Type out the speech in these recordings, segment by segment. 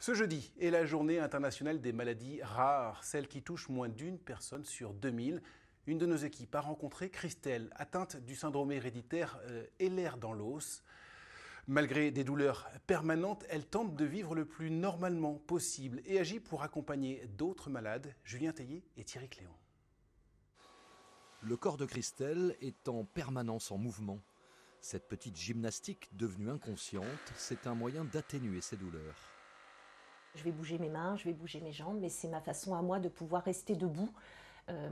Ce jeudi est la journée internationale des maladies rares, celle qui touche moins d'une personne sur 2000. Une de nos équipes a rencontré Christelle, atteinte du syndrome héréditaire Ehlers dans l'os. Malgré des douleurs permanentes, elle tente de vivre le plus normalement possible et agit pour accompagner d'autres malades, Julien Tellier et Thierry Cléon. Le corps de Christelle est en permanence en mouvement. Cette petite gymnastique devenue inconsciente, c'est un moyen d'atténuer ses douleurs. Je vais bouger mes mains, je vais bouger mes jambes, mais c'est ma façon à moi de pouvoir rester debout.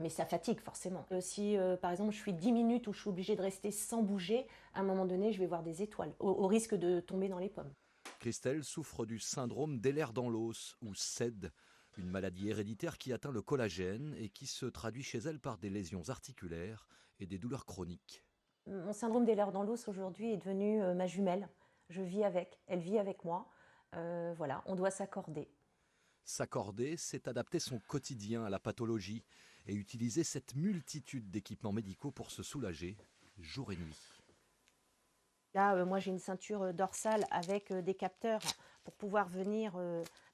Mais ça fatigue forcément. Si par exemple je suis 10 minutes où je suis obligée de rester sans bouger, à un moment donné je vais voir des étoiles, au risque de tomber dans les pommes. Christelle souffre du syndrome d'Ehlers dans l'os, ou SED, une maladie héréditaire qui atteint le collagène et qui se traduit chez elle par des lésions articulaires et des douleurs chroniques. Mon syndrome d'Ehlers dans l'os aujourd'hui est devenu ma jumelle. Je vis avec, elle vit avec moi. Voilà, on doit s'accorder. S'accorder, c'est adapter son quotidien à la pathologie et utiliser cette multitude d'équipements médicaux pour se soulager, jour et nuit. Là, moi j'ai une ceinture dorsale avec des capteurs pour pouvoir venir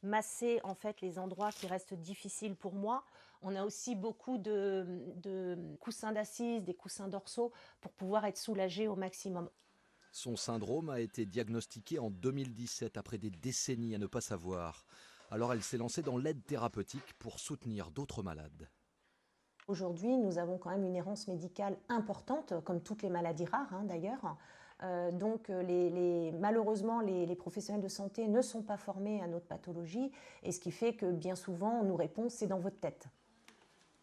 masser en fait les endroits qui restent difficiles pour moi. On a aussi beaucoup de coussins d'assises, des coussins dorsaux pour pouvoir être soulagé au maximum. Son syndrome a été diagnostiqué en 2017 après des décennies à ne pas savoir. Alors elle s'est lancée dans l'aide thérapeutique pour soutenir d'autres malades. Aujourd'hui, nous avons quand même une errance médicale importante, comme toutes les maladies rares d'ailleurs. Donc malheureusement, les professionnels de santé ne sont pas formés à notre pathologie, et ce qui fait que bien souvent, on nous répond « c'est dans votre tête ».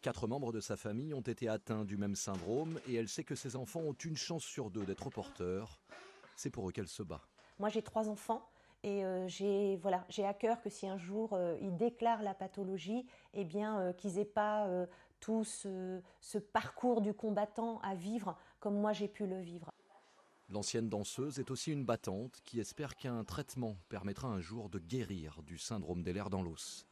4 membres de sa famille ont été atteints du même syndrome et elle sait que ses enfants ont une chance sur 2 d'être porteurs. C'est pour eux qu'elle se bat. Moi, j'ai 3 enfants. Et j'ai à cœur que si un jour ils déclarent la pathologie, eh bien qu'ils n'aient pas tout ce parcours du combattant à vivre comme moi j'ai pu le vivre. L'ancienne danseuse est aussi une battante qui espère qu'un traitement permettra un jour de guérir du syndrome d'Ehlers dans l'os.